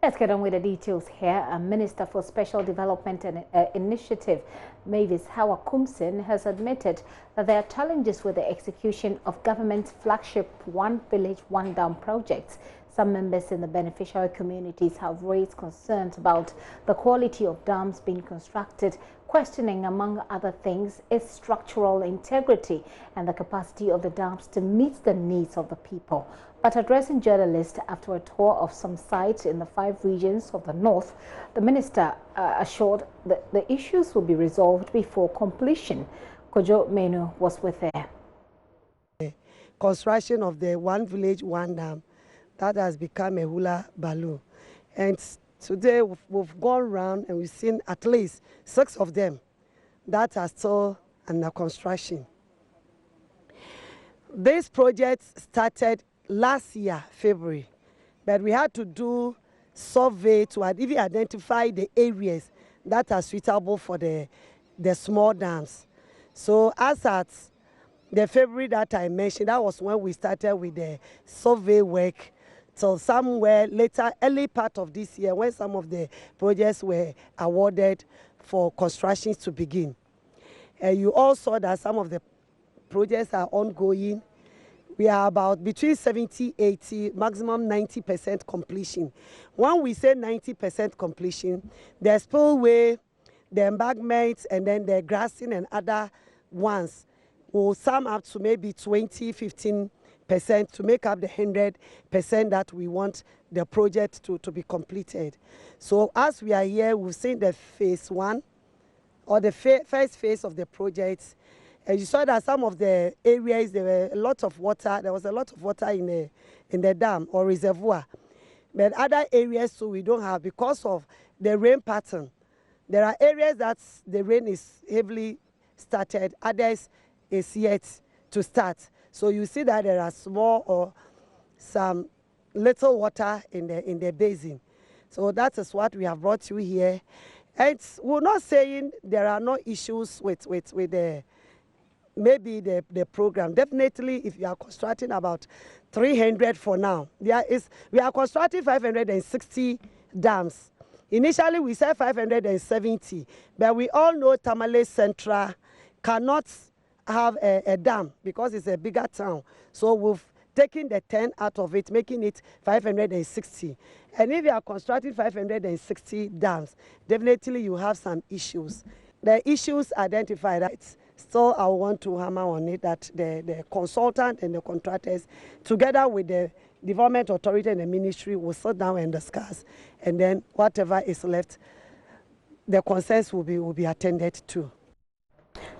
Let's get on with the details here. Minister for Special Development and Initiative, Mavis Hawa-Kumsin, has admitted that there are challenges with the execution of government's flagship One Village, One Dam projects. Some members in the beneficiary communities have raised concerns about the quality of dams being constructed, questioning, among other things, its structural integrity and the capacity of the dams to meet the needs of the people. But addressing journalists after a tour of some sites in the 5 regions of the north, the minister assured that the issues will be resolved before completion. Kojo Menu was with her. Construction of the One Village, One Dam, that has become a hula balloon. And today we've gone around and we've seen at least 6 of them that are still under construction. This project started last year, February, but we had to do survey to even identify the areas that are suitable for the small dams. So as at the February that I mentioned, that was when we started with the survey work. So somewhere later, early part of this year, when some of the projects were awarded for constructions to begin. You all saw that some of the projects are ongoing. We are about between 70, 80, maximum 90% completion. When we say 90% completion, the spillway, the embankments, and then the grassing and other ones will sum up to maybe 20, 15% to make up the 100% that we want the project to be completed. So as we are here, we've seen the phase 1 or the first phase of the project. And you saw that some of the areas, there were a lot of water. There was a lot of water in the dam or reservoir. But other areas too we don't have because of the rain pattern. There are areas that the rain is heavily started. Others is yet to start. So you see that there are small or some little water in the basin. So that is what we have brought you here. And we're not saying there are no issues with the maybe the program. Definitely, if you are constructing about 300 for now, we are constructing 560 dams. Initially, we said 570, but we all know Tamale Central cannot have a dam because it's a bigger town. So we've taken the 10 out of it, making it 560. And if you are constructing 560 dams, definitely you have some issues. The issues identified, right? Still, I want to hammer on it that the consultant and the contractors, together with the development authority and the ministry, will sit down and discuss. And then whatever is left, the concerns will be attended to.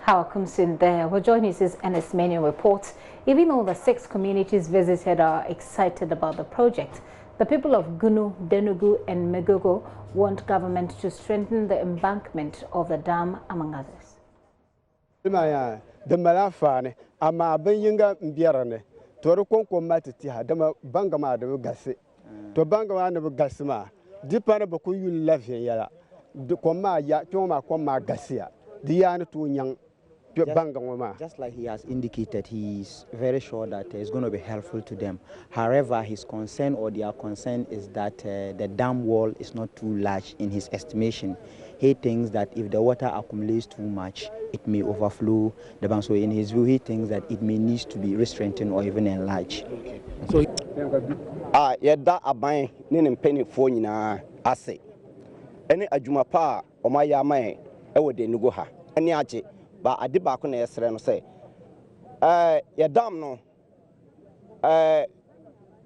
Hawa-Kumsin there. Well, JoyNews' NS Menu reports, even though the 6 communities visited are excited about the project, the people of Gunu, Denugu and Megogo want government to strengthen the embankment of the dam, among others. The Malafane, ama Benyinga Mbierane, Toroko Matiti, the Bangama de Gassi, to Bangama de Gassima, Dipanabaku you love here, the Koma Yatoma Koma Gassia, the Yan to young Bangama. Just like he has indicated, he is very sure that it's going to be helpful to them. However, his concern or their concern is that the dam wall is not too large in his estimation. He thinks that if the water accumulates too much, it may overflow the dam. So in his view, he thinks that it may need to be restrengthened or even enlarged. So, yada aban ni penny phone na ase. Any adwuma pa o ma ya man e wo de nugo ha. Ani age ba ade ba ko na yesre no say. Ya dam no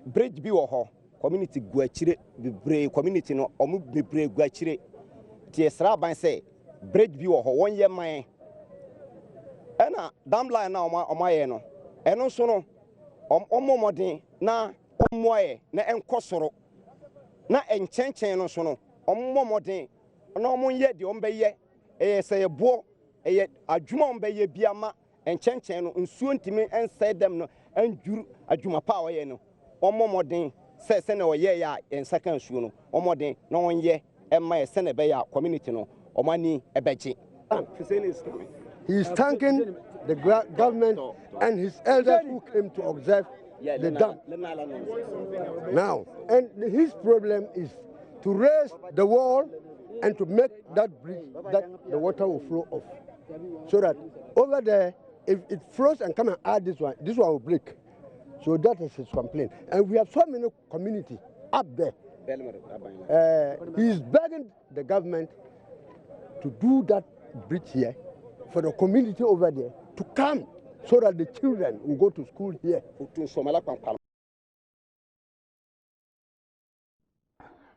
bridge bi wo ho community guachire bebre community no omu bebre guachire. Tiesra ban say bridge bi wo ho won ye man ena dam line na omaye no eno so no omomodin na omoye na enkosoro na enchenchen no so no omomodin na omonye de ombeye say bo adwuma ombeye biama enchenchen no nsuo ntimi ensay dem no anjuru adwuma pa oye no omomodin se na oye ya ensaka nsuo no omodin na onye emma se na be ya community no omani ebeji. He is thanking the government and his elders who came to observe the dam. Now, and his problem is to raise the wall and to make that bridge that the water will flow off. So that over there, if it flows and come and add this one will break. So that is his complaint. And we have so many community up there. He is begging the government to do that bridge here for the community over there to come so that the children will go to school here.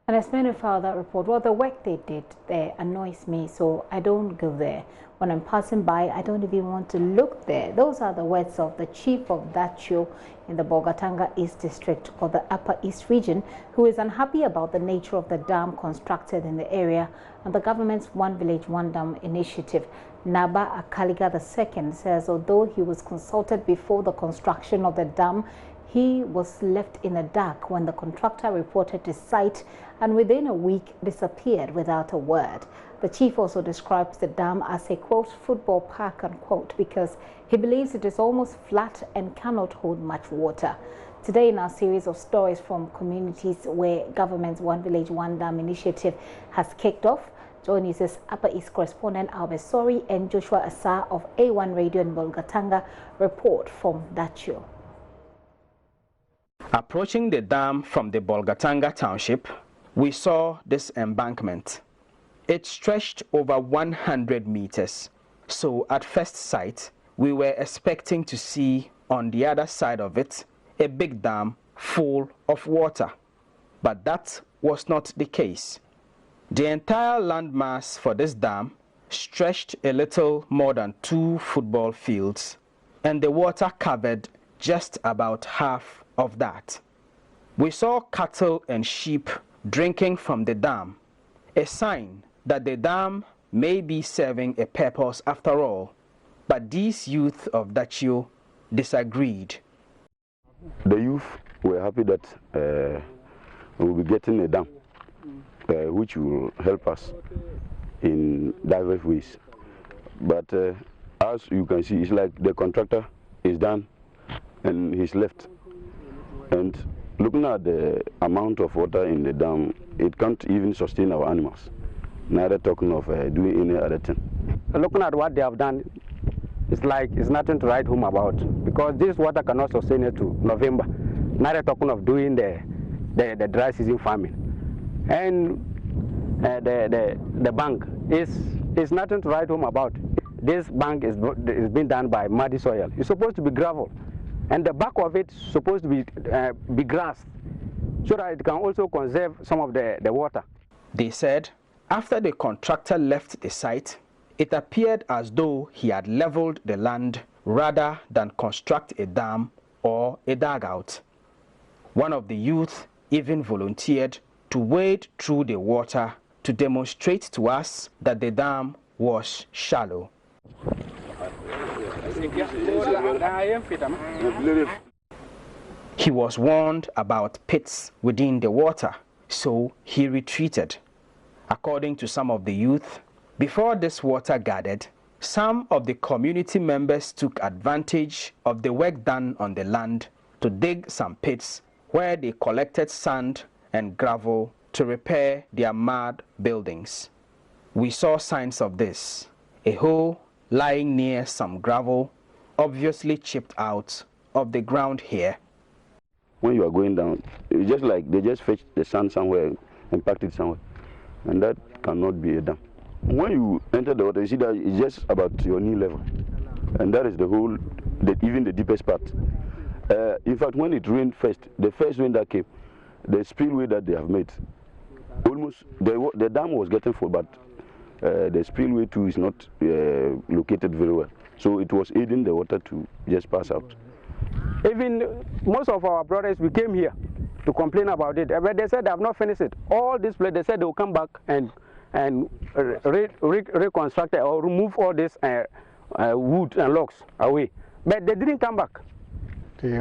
And as many filed that report, well, the work they did there annoys me, so I don't go there. When I'm passing by, I don't even want to look there. Those are the words of the chief of Dacho in the Bolgatanga East District or the Upper East Region, who is unhappy about the nature of the dam constructed in the area and the government's One Village, One Dam initiative. Naba Akaliga II says although he was consulted before the construction of the dam, he was left in the dark when the contractor reported his site and within a week disappeared without a word. The chief also describes the dam as a, quote, football park, unquote, because he believes it is almost flat and cannot hold much water. Today in our series of stories from communities where government's One Village, One Dam initiative has kicked off, JoyNews' Upper East correspondent Albert Sori and Joshua Asa of A1 Radio in Bolgatanga report from Dacho. Approaching the dam from the Bolgatanga township, we saw this embankment. It stretched over 100 meters, so at first sight, we were expecting to see on the other side of it a big dam full of water. But that was not the case. The entire landmass for this dam stretched a little more than 2 football fields, and the water covered just about half of that. We saw cattle and sheep drinking from the dam, a sign that the dam may be serving a purpose after all. But these youth of Dacho disagreed. The youth were happy that we will be getting a dam which will help us in diverse ways. But as you can see, it's like the contractor is done and he's left. And looking at the amount of water in the dam, it can't even sustain our animals. Neither talking of doing any other thing. Looking at what they have done, it's like it's nothing to write home about, because this water cannot sustain it to November. Neither talking of doing the dry season farming. And the bank is nothing to write home about. This bank is being done by muddy soil. It's supposed to be gravel, and the back of it is supposed to be grass, so that it can also conserve some of the water. They said after the contractor left the site, it appeared as though he had leveled the land rather than construct a dam or a dugout. One of the youth even volunteered to wade through the water to demonstrate to us that the dam was shallow. He was warned about pits within the water, so he retreated. According to some of the youth, before this water gathered, some of the community members took advantage of the work done on the land to dig some pits where they collected sand and gravel to repair their mud buildings. We saw signs of this. A hole lying near some gravel, obviously chipped out of the ground here. When you are going down, it's just like they just fetch the sand somewhere and packed it somewhere. And that cannot be a dam. When you enter the water, you see that it's just about your knee level. And that is the whole, even the deepest part. In fact, when it rained first, the first rain that came, the spillway that they have made, almost, the dam was getting full, but the spillway too is not located very well. So it was aiding the water to just pass out. Even most of our brothers, we came here to complain about it, but they said they have not finished it. All this place, they said they will come back and reconstruct it or remove all this wood and logs away. But they didn't come back. If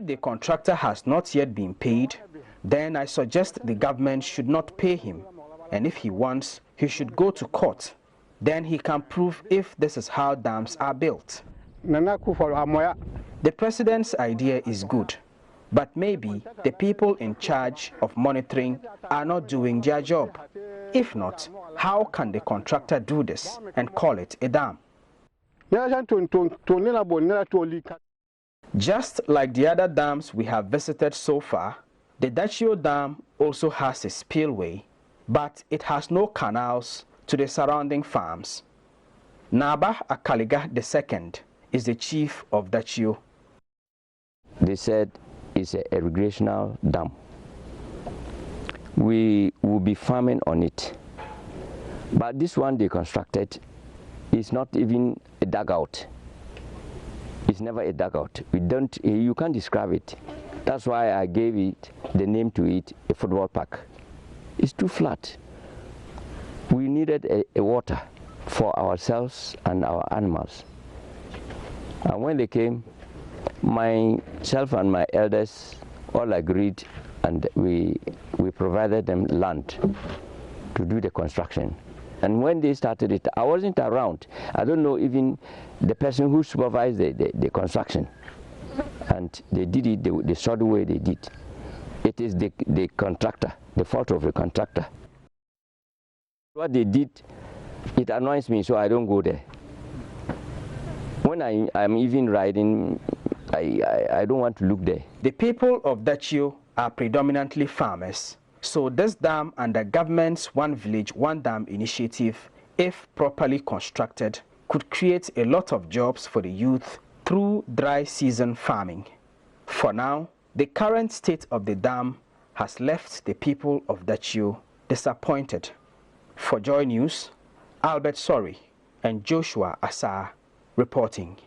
the contractor has not yet been paid, then I suggest the government should not pay him. And if he wants, he should go to court. Then he can prove if this is how dams are built. The president's idea is good, but maybe the people in charge of monitoring are not doing their job. If not, how can the contractor do this and call it a dam? Just like the other dams we have visited so far, the Dachio Dam also has a spillway, but it has no canals to the surrounding farms. Naba Akaliga II is the chief of Dachio. They said it's a irrigational dam. We will be farming on it. But this one they constructed is not even a dugout. It's never a dugout. You can't describe it. That's why I gave it the name to it, a football park. It's too flat. We needed a water for ourselves and our animals. And when they came, myself and my elders all agreed, and we provided them land to do the construction. And when they started it, I wasn't around. I don't know even the person who supervised the construction. And they did it the sort of way they did. It is the contractor, the fault of the contractor. What they did, it annoys me, so I don't go there. When I'm even riding, I don't want to look there. The people of Dachio are predominantly farmers. So this dam and the government's One Village, One Dam initiative, if properly constructed, could create a lot of jobs for the youth through dry season farming. For now, the current state of the dam has left the people of Dachio disappointed. For Joy News, Albert Sorry and Joshua Asa reporting.